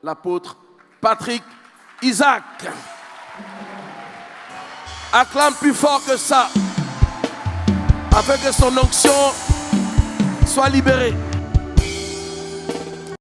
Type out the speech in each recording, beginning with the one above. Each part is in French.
l'apôtre Patrick Isaac. Acclame plus fort que ça, afin que son onction soit libérée.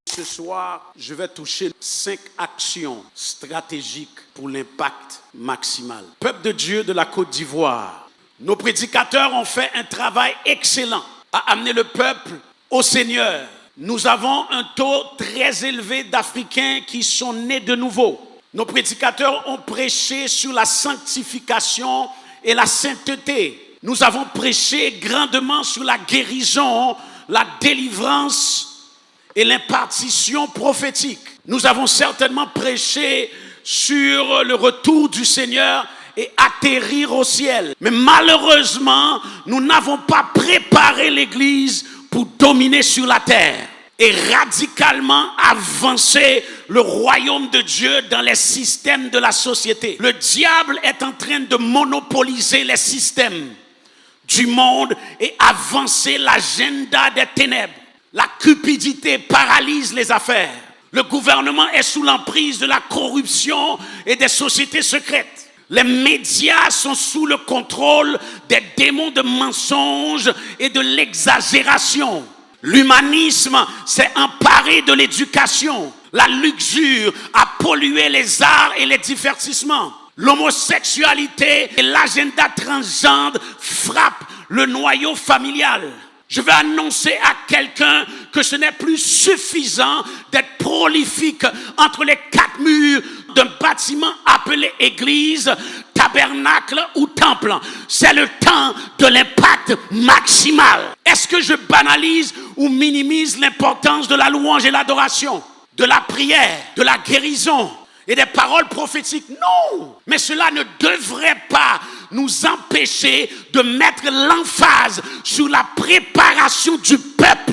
Ce soir, je vais toucher 5 actions stratégiques pour l'impact maximal. Peuple de Dieu de la Côte d'Ivoire, nos prédicateurs ont fait un travail excellent à amener le peuple au Seigneur. Nous avons un taux très élevé d'Africains qui sont nés de nouveau. Nos prédicateurs ont prêché sur la sanctification et la sainteté. Nous avons prêché grandement sur la guérison, la délivrance et l'impartition prophétique. Nous avons certainement prêché sur le retour du Seigneur et atterrir au ciel. Mais malheureusement, nous n'avons pas préparé l'Église pour dominer sur la terre et radicalement avancer le royaume de Dieu dans les systèmes de la société. Le diable est en train de monopoliser les systèmes du monde et avancer l'agenda des ténèbres. La cupidité paralyse les affaires. Le gouvernement est sous l'emprise de la corruption et des sociétés secrètes. Les médias sont sous le contrôle des démons de mensonges et de l'exagération. L'humanisme s'est emparé de l'éducation. La luxure a pollué les arts et les divertissements. L'homosexualité et l'agenda transgendre frappent le noyau familial. Je vais annoncer à quelqu'un que ce n'est plus suffisant d'être prolifique entre les 4 murs d'un bâtiment appelé église, tabernacle ou temple. C'est le temps de l'impact maximal. Est-ce que je banalise ou minimise l'importance de la louange et l'adoration, de la prière, de la guérison et des paroles prophétiques? Non! Mais cela ne devrait pas nous empêcher de mettre l'emphase sur la préparation du peuple.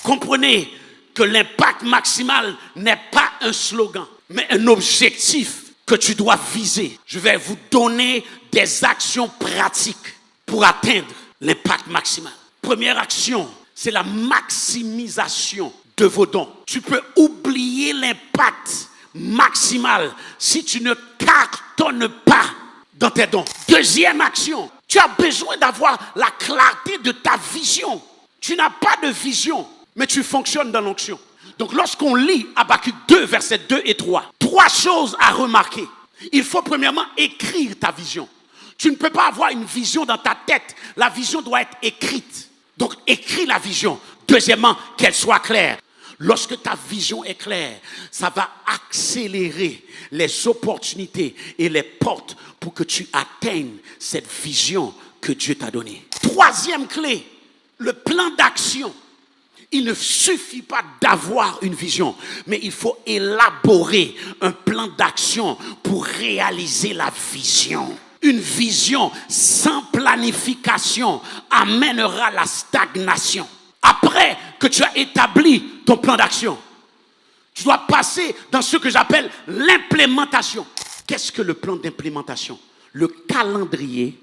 Comprenez que l'impact maximal n'est pas un slogan, mais un objectif que tu dois viser. Je vais vous donner des actions pratiques pour atteindre l'impact maximal. Première action, c'est la maximisation de vos dons. Tu peux oublier l'impact maximal si tu ne cartonnes pas dans tes dons. Deuxième action, tu as besoin d'avoir la clarté de ta vision. Tu n'as pas de vision, mais tu fonctionnes dans l'onction. Donc lorsqu'on lit Habakkuk 2, versets 2 et 3, 3 choses à remarquer. Il faut premièrement écrire ta vision. Tu ne peux pas avoir une vision dans ta tête. La vision doit être écrite. Donc écris la vision. Deuxièmement, qu'elle soit claire. Lorsque ta vision est claire, ça va accélérer les opportunités et les portes pour que tu atteignes cette vision que Dieu t'a donnée. Troisième clé, le plan d'action. Il ne suffit pas d'avoir une vision, mais il faut élaborer un plan d'action pour réaliser la vision. Une vision sans planification amènera la stagnation. Après que tu as établi ton plan d'action, tu dois passer dans ce que j'appelle l'implémentation. Qu'est-ce que le plan d'implémentation? Le calendrier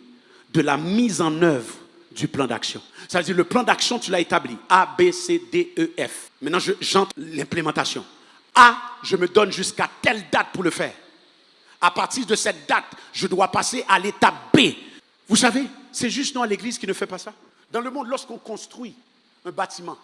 de la mise en œuvre du plan d'action. Ça veut dire le plan d'action, tu l'as établi. A, B, C, D, E, F. Maintenant, j'entre l'implémentation. A, je me donne jusqu'à telle date pour le faire. À partir de cette date, je dois passer à l'étape B. Vous savez, c'est juste nous à l'église qui ne fait pas ça. Dans le monde, lorsqu'on construit un bâtiment,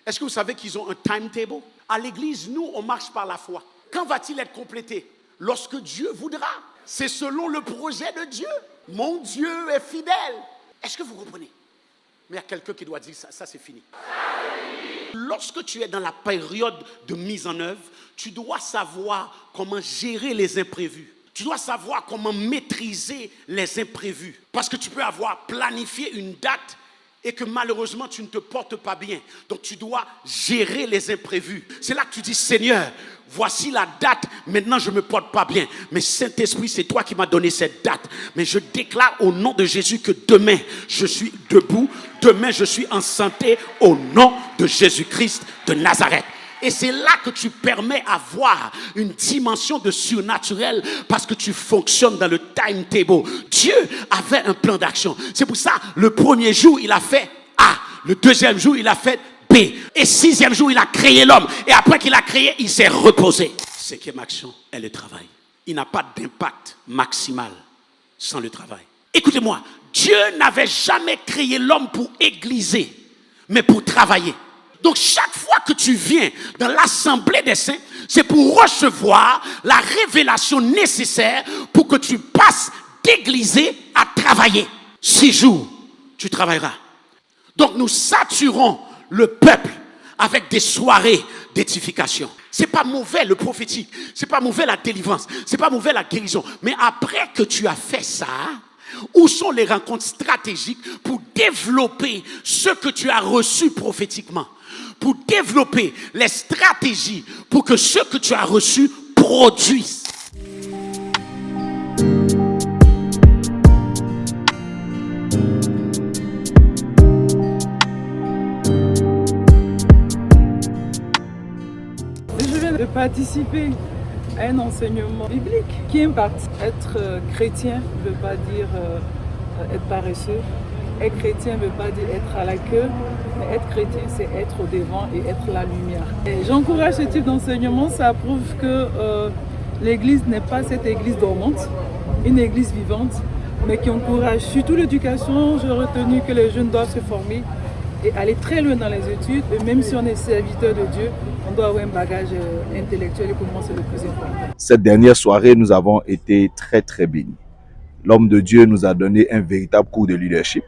est-ce que vous savez qu'ils ont un timetable? À l'église, nous, on marche par la foi. Quand va-t-il être complété? Lorsque Dieu voudra. C'est selon le projet de Dieu. Mon Dieu est fidèle. Est-ce que vous comprenez? Mais il y a quelqu'un qui doit dire ça c'est fini. Lorsque tu es dans la période de mise en œuvre, tu dois savoir comment gérer les imprévus. Tu dois savoir comment maîtriser les imprévus. Parce que tu peux avoir planifié une date et que malheureusement tu ne te portes pas bien. Donc tu dois gérer les imprévus. C'est là que tu dis, Seigneur, voici la date, maintenant je ne me porte pas bien. Mais Saint-Esprit, c'est toi qui m'as donné cette date. Mais je déclare au nom de Jésus que demain, je suis debout. Demain, je suis en santé au nom de Jésus-Christ de Nazareth. Et c'est là que tu permets avoir une dimension de surnaturel parce que tu fonctionnes dans le timetable. Dieu avait un plan d'action. C'est pour ça, le premier jour, il a fait A. Le deuxième jour, il a fait B. Et 6e jour, il a créé l'homme. Et après qu'il a créé, il s'est reposé. cinquième action est le travail. Il n'a pas d'impact maximal sans le travail. Écoutez-moi, Dieu n'avait jamais créé l'homme pour égliser, mais pour travailler. Donc chaque fois que tu viens dans l'assemblée des saints, c'est pour recevoir la révélation nécessaire pour que tu passes d'égliser à travailler. 6 jours, tu travailleras. Donc nous saturons le peuple avec des soirées d'édification. C'est pas mauvais le prophétique, c'est pas mauvais la délivrance, c'est pas mauvais la guérison. Mais après que tu as fait ça, où sont les rencontres stratégiques pour développer ce que tu as reçu prophétiquement? Pour développer les stratégies pour que ce que tu as reçu produise. Je viens de participer à un enseignement biblique qui impacte. Être chrétien ne veut pas dire être paresseux. Être chrétien ne veut pas dire être à la queue, mais être chrétien, c'est être au devant et être la lumière. Et j'encourage ce type d'enseignement, ça prouve que l'Église n'est pas cette Église dormante, une Église vivante, mais qui encourage surtout l'éducation. J'ai retenu que les jeunes doivent se former et aller très loin dans les études. Et même si on est serviteur de Dieu, on doit avoir un bagage intellectuel et pour moi, c'est le plus important. Cette dernière soirée, nous avons été très bénis. L'homme de Dieu nous a donné un véritable cours de leadership.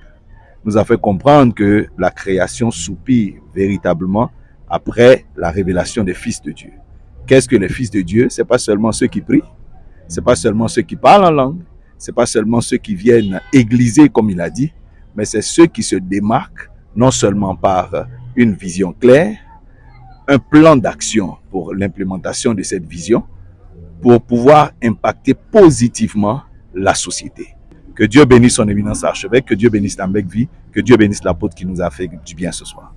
Nous a fait comprendre que la création soupire véritablement après la révélation des fils de Dieu. Qu'est-ce que les fils de Dieu? Ce n'est pas seulement ceux qui prient, ce n'est pas seulement ceux qui parlent en langue, ce n'est pas seulement ceux qui viennent égliser comme il a dit, mais c'est ceux qui se démarquent non seulement par une vision claire, un plan d'action pour l'implémentation de cette vision, pour pouvoir impacter positivement la société. Que Dieu bénisse son éminence archevêque, que Dieu bénisse la Mecque Vie, que Dieu bénisse l'apôtre qui nous a fait du bien ce soir.